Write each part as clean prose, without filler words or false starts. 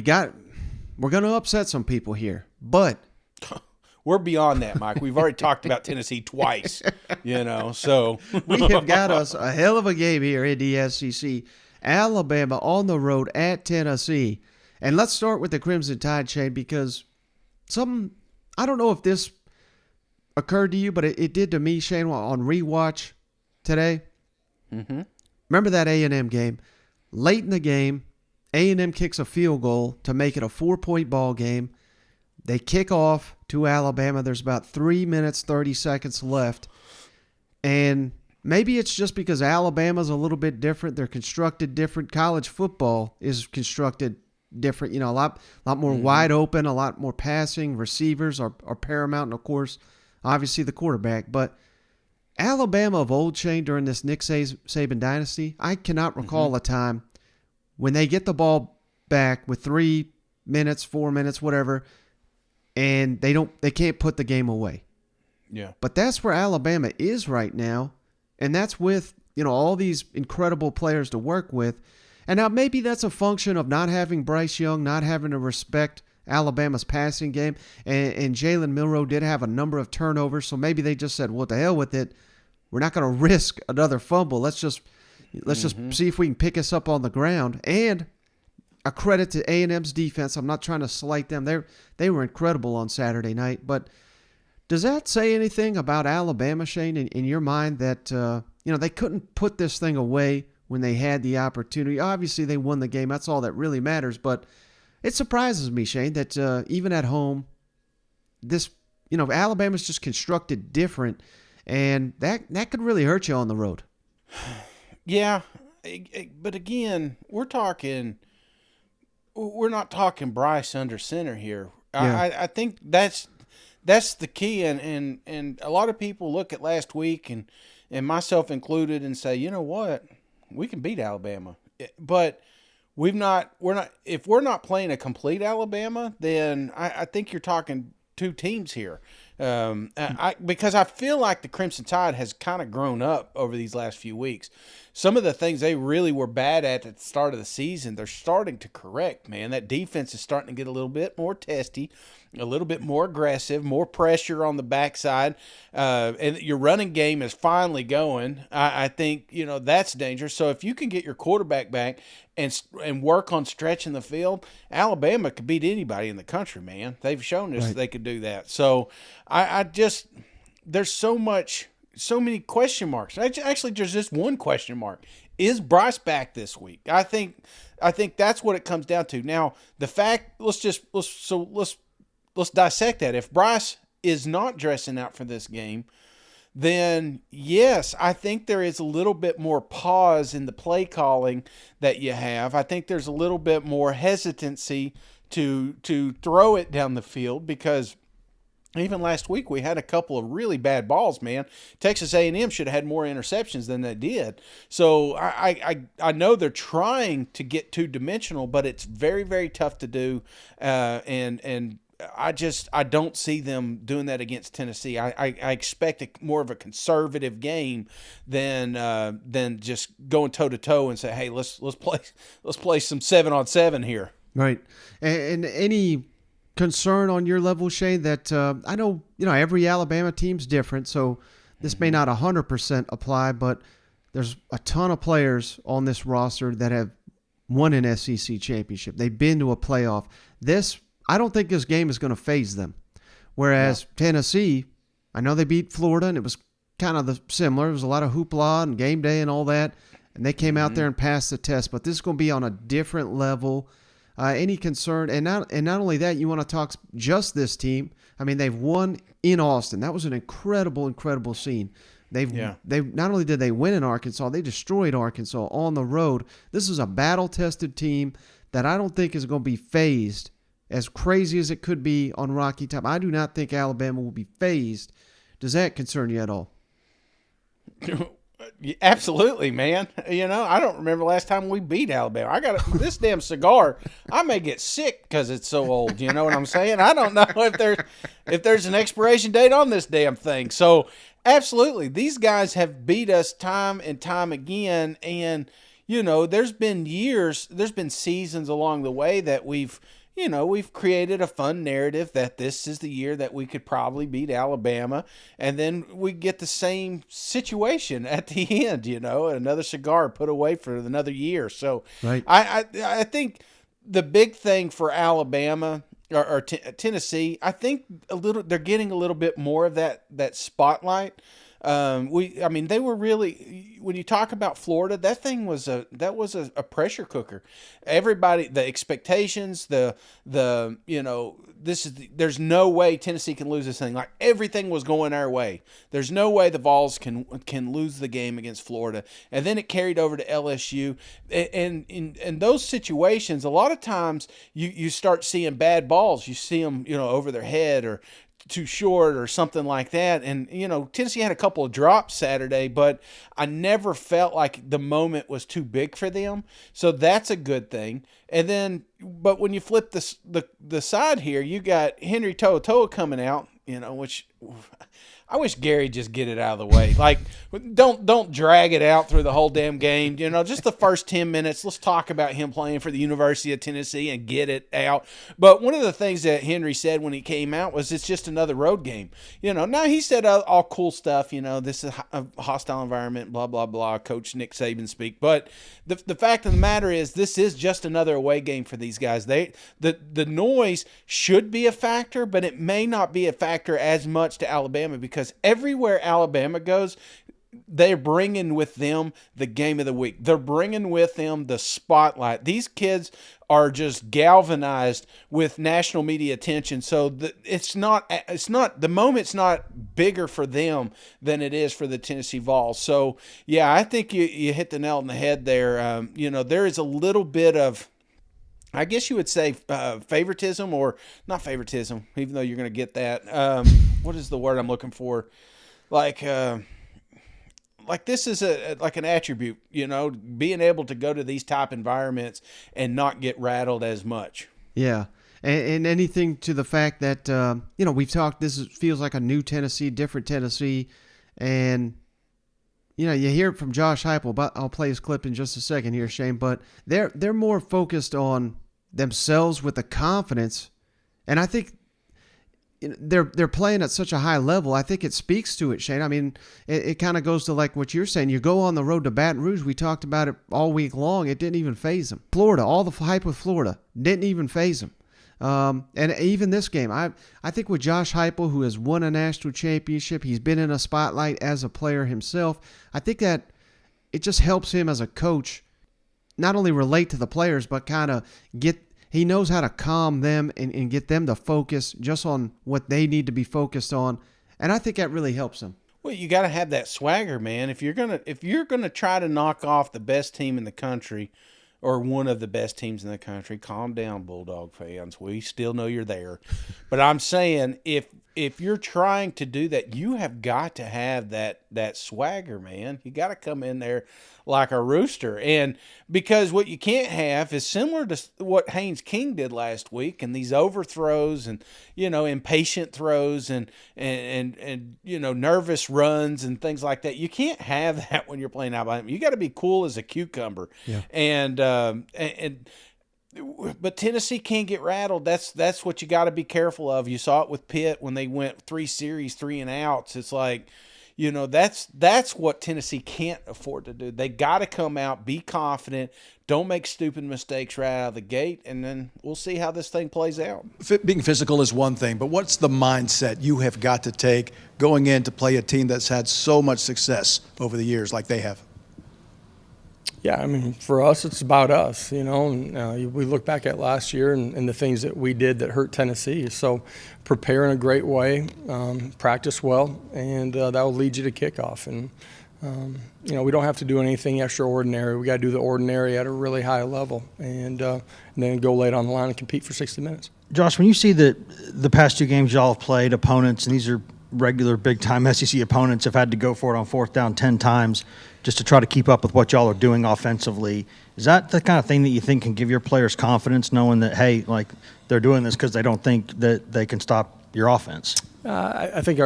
We're going to upset some people here, but We're beyond that, Mike. We've already talked about Tennessee twice, so. we have got us a hell of a game here in the SEC. Alabama on the road at Tennessee. And let's start with the Crimson Tide, Shane, because I don't know if this occurred to you, but it did to me, Shane, on rewatch today. Mm-hmm. Remember that A&M game? Late in the game, A&M kicks a field goal to make it a 4-point ball game. They kick off to Alabama. There's about 3 minutes, 30 seconds left. And maybe it's just because Alabama's a little bit different. They're constructed different. College football is constructed different. A lot more wide open, a lot more passing. Receivers are paramount, and of course, obviously the quarterback. But Alabama of old, Shane, during this Nick Saban dynasty, I cannot recall a time when they get the ball back with 3 minutes, 4 minutes, whatever, and they can't put the game away. Yeah. But that's where Alabama is right now, and that's with, all these incredible players to work with. And now maybe that's a function of not having Bryce Young, not having to respect Alabama's passing game, and Jalen Milroe did have a number of turnovers, so maybe they just said, well, the hell with it. We're not going to risk another fumble. Let's just see if we can pick us up on the ground. And a credit to A&M's defense. I'm not trying to slight them. They were incredible on Saturday night. But does that say anything about Alabama, Shane, in your mind that they couldn't put this thing away when they had the opportunity? Obviously, they won the game. That's all that really matters. But it surprises me, Shane, that even at home, Alabama's just constructed different, and that could really hurt you on the road. Yeah, but again, we're not talking Bryce under center here. Yeah. I think that's the key, and a lot of people look at last week and myself included and say, you know what, we can beat Alabama, but if we're not playing a complete Alabama, then I think you're talking two teams here. Because I feel like the Crimson Tide has kind of grown up over these last few weeks. Some of the things they really were bad at the start of the season, they're starting to correct, man. That defense is starting to get a little bit more testy, a little bit more aggressive, more pressure on the backside, and your running game is finally going. I think, that's dangerous. So if you can get your quarterback back and work on stretching the field, Alabama could beat anybody in the country, man. They've shown us they could do that. So there's so many question marks. Actually, there's just one question mark. Is Bryce back this week? I think that's what it comes down to. Now, the fact, let's dissect that. If Bryce is not dressing out for this game, then yes, I think there is a little bit more pause in the play calling that you have. I think there's a little bit more hesitancy to throw it down the field, because even last week we had a couple of really bad balls, man. Texas A&M should have had more interceptions than they did. So I know they're trying to get two-dimensional, but it's very, very tough to do. And I don't see them doing that against Tennessee. I expect more of a conservative game than just going toe-to-toe and say, hey, let's play some 7-on-7 here. Right. And any concern on your level, Shane, that I know, every Alabama team's different, so this may not 100% apply, but there's a ton of players on this roster that have won an SEC championship. They've been to a playoff. I don't think this game is going to faze them. Whereas Tennessee, I know they beat Florida, and it was kind of similar. It was a lot of hoopla and game day and all that, and they came out there and passed the test. But this is going to be on a different level. Any concern? And not only that, you want to talk just this team. I mean, they've won in Austin. That was an incredible, incredible scene. They not only did they win in Arkansas, they destroyed Arkansas on the road. This is a battle-tested team that I don't think is going to be phased. As crazy as it could be on Rocky Top, I do not think Alabama will be phased. Does that concern you at all? Absolutely, man. I don't remember the last time we beat Alabama. I got this damn cigar. I may get sick because it's so old. You know what I'm saying? I don't know if there's an expiration date on this damn thing. So, absolutely, these guys have beat us time and time again. And there's been seasons along the way that we've created a fun narrative that this is the year that we could probably beat Alabama, and then we get the same situation at the end, another cigar put away for another year. So Right. I think the big thing for Alabama or Tennessee, I think they're getting a little bit more of that spotlight. They were really, when you talk about Florida, that was a pressure cooker. Everybody, the expectations, there's no way Tennessee can lose this thing. Like, everything was going our way. There's no way the Vols can lose the game against Florida. And then it carried over to LSU. And in those situations, a lot of times you start seeing bad balls. You see them, over their head or too short or something like that. And, Tennessee had a couple of drops Saturday, but I never felt like the moment was too big for them. So that's a good thing. And then, but when you flip the side here, you got Henry To'oTo'o coming out, which I wish Gary just get it out of the way. Like, don't drag it out through the whole damn game. Just the first 10 minutes, let's talk about him playing for the University of Tennessee and get it out. But one of the things that Henry said when he came out was it's just another road game. Now he said all cool stuff. This is a hostile environment, blah, blah, blah, Coach Nick Saban speak. But the fact of the matter is this is just another away game for these guys. The noise should be a factor, but it may not be a factor as much to Alabama because everywhere Alabama goes, they're bringing with them the game of the week. They're bringing with them the spotlight. These kids are just galvanized with national media attention. So the moment's not bigger for them than it is for the Tennessee Vols. So yeah, I think you hit the nail on the head there. There is a little bit of, I guess you would say, favoritism, or not favoritism, even though you're going to get that. What is the word I'm looking for? Like this is like an attribute, being able to go to these type environments and not get rattled as much. Yeah. And anything to the fact that, we've talked, feels like a new Tennessee, different Tennessee. And, you hear it from Josh Heupel, but I'll play his clip in just a second here, Shane, but they're more focused on themselves with the confidence. And I think they're playing at such a high level. I think it speaks to it, Shane. I mean, it kind of goes to like what you're saying. You go on the road to Baton Rouge. We talked about it all week long. It didn't even faze them. Florida, all the hype with Florida, didn't even faze them. And even this game, I think with Josh Heupel, who has won a national championship, he's been in a spotlight as a player himself. I think that it just helps him as a coach not only relate to the players, but kind of he knows how to calm them and get them to focus just on what they need to be focused on. And I think that really helps them. Well, you got to have that swagger, man. If you're gonna try to knock off the best team in the country, or one of the best teams in the country, calm down, Bulldog fans. We still know you're there. But I'm saying if you're trying to do that, you have got to have that swagger, man. You got to come in there like a rooster. And because what you can't have is similar to what Haynes King did last week, and these overthrows and, impatient throws and nervous runs and things like that. You can't have that when you're playing Alabama. You got to be cool as a cucumber. Yeah. But Tennessee can't get rattled. That's what you got to be careful of. You saw it with Pitt when they went 3 series, 3 and outs. It's like, that's what Tennessee can't afford to do. They got to come out, be confident, don't make stupid mistakes right out of the gate, and then we'll see how this thing plays out. Being physical is one thing, but what's the mindset you have got to take going in to play a team that's had so much success over the years like they have? Yeah, I mean, for us, it's about us, we look back at last year and the things that we did that hurt Tennessee. So prepare in a great way, practice well, and that will lead you to kickoff. And, we don't have to do anything extraordinary. We got to do the ordinary at a really high level and then go lay it on the line and compete for 60 minutes. Josh, when you see the past 2 games y'all have played opponents, and these are regular big-time SEC opponents, have had to go for it on 4th down 10 times just to try to keep up with what y'all are doing offensively. Is that the kind of thing that you think can give your players confidence, knowing that, hey, like they're doing this because they don't think that they can stop your offense? I think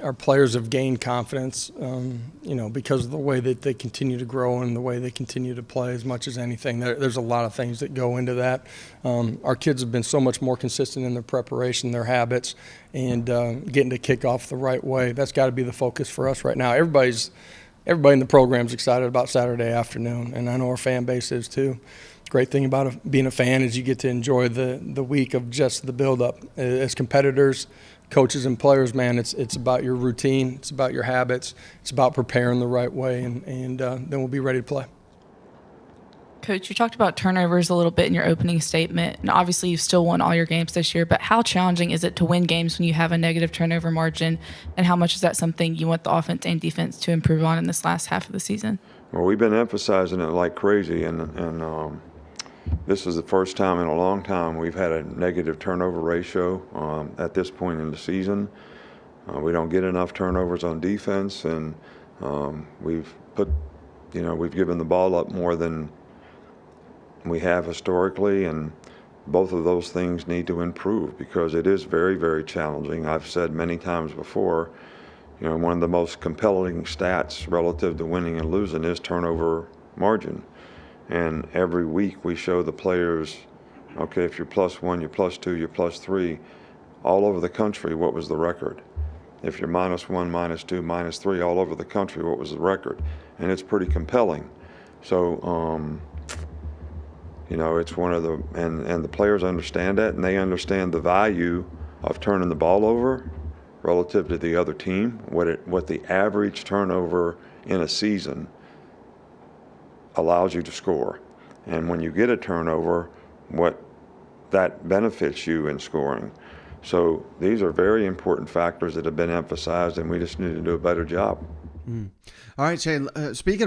our players have gained confidence, because of the way that they continue to grow and the way they continue to play as much as anything. There's a lot of things that go into that. Our kids have been so much more consistent in their preparation, their habits, and getting to kick off the right way. That's got to be the focus for us right now. Everybody in the program's excited about Saturday afternoon, and I know our fan base is too. Great thing about being a fan is you get to enjoy the week of just the build-up. As competitors, coaches, and players, man, it's about your routine, it's about your habits, it's about preparing the right way, and then we'll be ready to play. Coach, you talked about turnovers a little bit in your opening statement, and obviously you've still won all your games this year, but how challenging is it to win games when you have a negative turnover margin, and how much is that something you want the offense and defense to improve on in this last half of the season? Well, we've been emphasizing it like crazy, and this is the first time in a long time we've had a negative turnover ratio at this point in the season. We don't get enough turnovers on defense, and we've given the ball up more than we have historically, and both of those things need to improve because it is very, very challenging. I've said many times before, one of the most compelling stats relative to winning and losing is turnover margin. And every week we show the players, okay, if you're +1, you're +2, you're +3, all over the country, what was the record? If you're -1, -2, -3, all over the country, what was the record? And it's pretty compelling. So, it's one of and the players understand that, and they understand the value of turning the ball over relative to the other team, what the average turnover in a season allows you to score. And when you get a turnover, what that benefits you in scoring. So these are very important factors that have been emphasized, and we just need to do a better job. All right, Shane, speaking